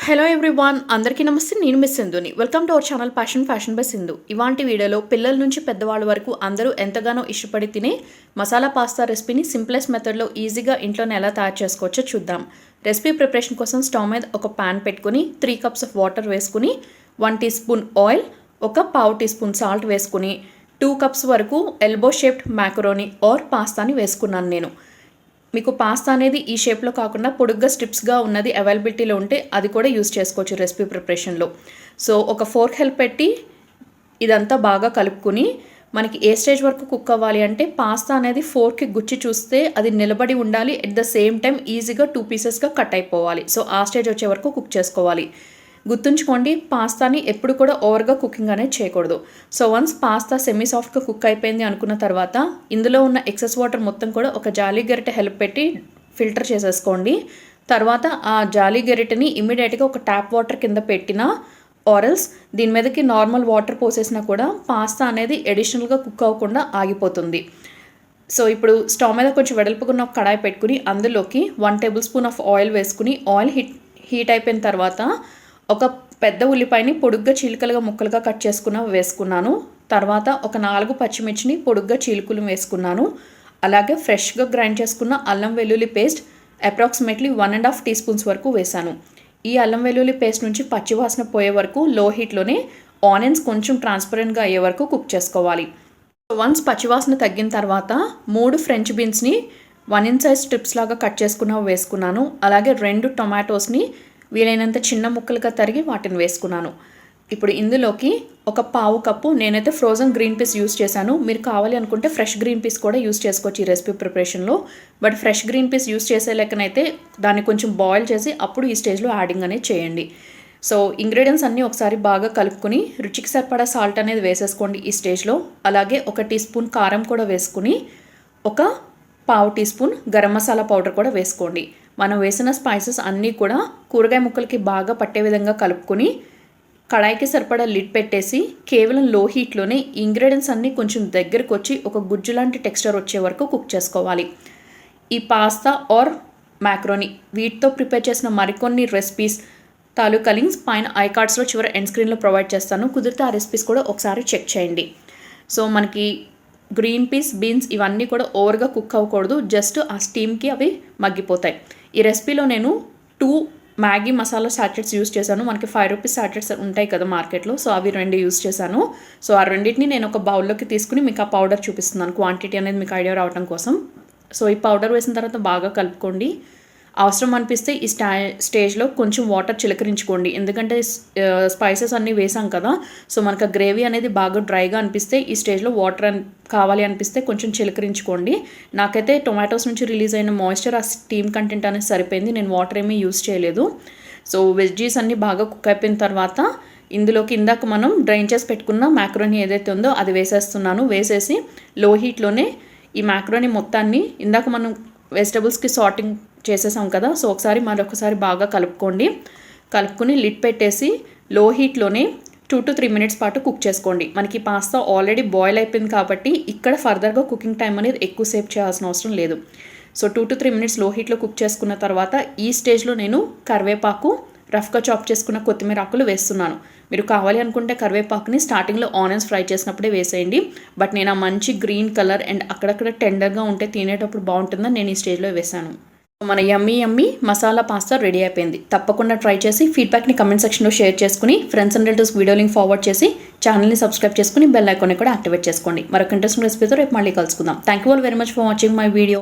Hello everyone, అందరికీ నమస్తే. నేను మిస్ సింధుని. Welcome to our channel fashion by Sindhu. ఇవాంటి వీడియోలో పిల్లల నుంచి పెద్దవాళ్ళ వరకు అందరూ ఎంతగానో ఇష్టపడి తినే మసాలా పాస్తా రెసిపీని సింప్లెస్ట్ మెథడ్లో ఈజీగా ఇంట్లోనే ఎలా తయారు చేసుకోవచ్చో చూద్దాం. రెసిపీ ప్రిపరేషన్ కోసం స్టవ్ మీద ఒక ప్యాన్ పెట్టుకుని 3 cups ఆఫ్ వాటర్ వేసుకుని 1 teaspoon ఆయిల్, ఒక పావు టీ స్పూన్ సాల్ట్ వేసుకుని 2 cups వరకు ఎల్బో షేప్డ్ మ్యాకరోనీ ఆర్ పాస్తాని వేసుకున్నాను నేను. మీకు పాస్తా అనేది ఈ షేప్లో కాకుండా పొడుగ్గా స్ట్రిప్స్గా ఉన్నది అవైలబిలిటీలో ఉంటే అది కూడా యూస్ చేసుకోవచ్చు రెసిపీ ప్రిపరేషన్లో. సో ఒక ఫోర్క్ హెల్ప్ పెట్టి ఇదంతా బాగా కలుపుకుని మనకి ఏ స్టేజ్ వరకు కుక్ అవ్వాలి అంటే పాస్తా అనేది ఫోర్క్కి గుచ్చి చూస్తే అది నిలబడి ఉండాలి, ఎట్ ద సేమ్ టైం ఈజీగా 2 pieces కట్ అయిపోవాలి. సో ఆ స్టేజ్ వచ్చే వరకు కుక్ చేసుకోవాలి. గుర్తుంచుకోండి, పాస్తాని ఎప్పుడు కూడా ఓవర్గా కుకింగ్ అనేది చేయకూడదు. సో వన్స్ పాస్తా సెమీ సాఫ్ట్గా కుక్ అయిపోయింది అనుకున్న తర్వాత ఇందులో ఉన్న ఎక్సెస్ వాటర్ మొత్తం కూడా ఒక జాలీ గరిటె హెల్ప్ పెట్టి ఫిల్టర్ చేసేసుకోండి. తర్వాత ఆ జాలీ గరిటెని ఇమీడియట్గా ఒక ట్యాప్ వాటర్ కింద పెట్టినా ఆరల్స్ దీని మీదకి నార్మల్ వాటర్ పోసేసినా కూడా పాస్తా అనేది అడిషనల్గా కుక్ అవ్వకుండా ఆగిపోతుంది. సో ఇప్పుడు స్టవ్ మీద కొంచెం వెడల్పుకున్న ఒక కడాయి పెట్టుకుని అందులోకి 1 tablespoon ఆఫ్ ఆయిల్ వేసుకుని ఆయిల్ హీట్ అయిపోయిన తర్వాత ఒక పెద్ద ఉల్లిపాయని పొడుగ్గా చీలికలుగా ముక్కలుగా కట్ వేసుకున్నాను. తర్వాత ఒక 4 పచ్చిమిర్చిని పొడుగ్గా చీలికలు వేసుకున్నాను. అలాగే ఫ్రెష్గా గ్రైండ్ చేసుకున్న అల్లం వెల్లుల్లి పేస్ట్ అప్రాక్సిమేట్లీ 1.5 teaspoons వరకు వేశాను. ఈ అల్లం వెల్లుల్లి పేస్ట్ నుంచి పచ్చివాసన పోయే వరకు లో హీట్లోనే ఆనియన్స్ కొంచెం ట్రాన్స్పరెంట్గా అయ్యే వరకు కుక్ చేసుకోవాలి. వన్స్ పచ్చివాసన తగ్గిన తర్వాత 3 ఫ్రెంచ్ బీన్స్ని 1 inch size స్ట్రిప్స్ లాగా కట్ వేసుకున్నాను. అలాగే 2 టొమాటోస్ని వీలైనంత చిన్న ముక్కలుగా తరిగి వాటిని వేసుకున్నాను. ఇప్పుడు ఇందులోకి ఒక పావు కప్పు నేనైతే ఫ్రోజన్ గ్రీన్ పీస్ యూస్ చేశాను. మీరు కావాలి అనుకుంటే ఫ్రెష్ గ్రీన్ పీస్ కూడా యూస్ చేసుకోవచ్చు ఈ రెసిపీ ప్రిపరేషన్లో. But fresh green peas use చేసే లెక్కనైతే దాన్ని కొంచెం బాయిల్ చేసి అప్పుడు ఈ స్టేజ్లో యాడింగ్ అనేది చేయండి. సో ఇంగ్రీడియంట్స్ అన్నీ ఒకసారి బాగా కలుపుకుని రుచికి సరిపడా సాల్ట్ అనేది వేసేసుకోండి ఈ స్టేజ్లో. అలాగే 1 teaspoon కారం కూడా వేసుకుని ఒక పావు teaspoon garam masala powder కూడా వేసుకోండి. మనం వేసిన స్పైసెస్ అన్నీ కూడా కూరగాయ ముక్కలకి బాగా పట్టే విధంగా కలుపుకొని కడాయికి సరిపడా లిడ్ పెట్టేసి కేవలం లో హీట్లోనే ఇంగ్రీడియంట్స్ అన్నీ కొంచెం దగ్గరకు వచ్చి ఒక గుజ్జు లాంటి టెక్స్చర్ వచ్చే వరకు కుక్ చేసుకోవాలి. ఈ పాస్తా ఆర్ మ్యాక్రోనీ వీటితో ప్రిపేర్ చేసిన మరికొన్ని రెసిపీస్ తాలూకా లింక్స్ పైన ఐ కార్డ్స్లో చివరి ఎండ్ స్క్రీన్లో ప్రొవైడ్ చేస్తాను. కుదిరితే ఆ రెసిపీస్ కూడా ఒకసారి చెక్ చేయండి. సో మనకి గ్రీన్ పీస్, బీన్స్ ఇవన్నీ కూడా ఓవర్గా కుక్ అవ్వకూడదు, జస్ట్ ఆ స్టీమ్కి అవి మగ్గిపోతాయి. ఈ రెసిపీలో నేను 2 మ్యాగీ మసాలా సాచెట్స్ యూస్ చేశాను. మనకి 5 rupees సాచెట్స్ ఉంటాయి కదా మార్కెట్లో, సో అవి 2 యూస్ చేశాను. సో ఆ రెండింటిని నేను ఒక బౌల్లోకి తీసుకుని మీకు ఆ పౌడర్ చూపిస్తున్నాను, క్వాంటిటీ అనేది మీకు ఐడియా రావడం కోసం. సో ఈ పౌడర్ వేసిన తర్వాత బాగా కలుపుకోండి. అవసరం అనిపిస్తే ఈ స్టేజ్లో కొంచెం వాటర్ చిలకరించుకోండి, ఎందుకంటే స్పైసెస్ అన్నీ వేసాం కదా. సో మనకు గ్రేవీ అనేది బాగా డ్రైగా అనిపిస్తే ఈ స్టేజ్లో వాటర్ కావాలి అనిపిస్తే కొంచెం చిలకరించుకోండి. నాకైతే టొమాటోస్ నుంచి రిలీజ్ అయిన మాయిశ్చర్ ఆ స్టీమ్ కంటెంట్ అనేది సరిపోయింది, నేను వాటర్ ఏమీ యూస్ చేయలేదు. సో వెజ్జీస్ అన్నీ బాగా కుక్ అయిపోయిన తర్వాత ఇందులోకి ఇందాక మనం డ్రైన్ చేసి పెట్టుకున్న మ్యాక్రోనీ ఏదైతే ఉందో అది వేసేస్తున్నాను. వేసేసి లో హీట్లోనే ఈ మ్యాక్రోనీ మొత్తాన్ని ఇందాక మనం వెజిటబుల్స్కి సార్టింగ్ చేసేసాం కదా, సో ఒకసారి మరొకసారి బాగా కలుపుకుని లిడ్ పెట్టేసి లో హీట్లోనే 2 to 3 minutes పాటు కుక్ చేసుకోండి. మనకి పాస్తా ఆల్రెడీ బాయిల్ అయిపోయింది కాబట్టి ఇక్కడ ఫర్దర్గా కుకింగ్ టైం అనేది ఎక్కువసేపు చేయాల్సిన అవసరం లేదు. సో 2 to 3 minutes లో హీట్లో కుక్ చేసుకున్న తర్వాత ఈ స్టేజ్లో నేను కరివేపాకు, రఫ్గా చాప్ చేసుకున్న కొత్తిమీర ఆకులు వేస్తున్నాను. మీరు కావాలి అనుకుంటే కరివేపాకుని స్టార్టింగ్లో ఆనియన్స్ ఫ్రై చేసినప్పుడే వేసేయండి. బట్ నేను ఆ మంచి గ్రీన్ కలర్ అండ్ అక్కడక్కడ టెండర్గా ఉంటే తినేటప్పుడు బాగుంటుందని నేను ఈ స్టేజ్లో వేసాను. మన యమ్మీ మసాలా పాస్తా రెడీ అయిపోయింది. తప్పకుండా ట్రై చేసి ఫీడ్బ్యాక్ని కమెంట్ సెక్షన్లో షేర్ చేసుకుని friends and relatives video link forward చేసి ఛానల్ని సబ్స్క్రైబ్ చేసుకుని బెల్ ఐకాన్ని కూడా యాక్టివేట్ చేసుకోండి. మరొక ఇంట్రెస్టింగ్ రెసిపీతో రేపు మళ్ళీ కలుసుకుందాం. Thank you all very much for watching my video.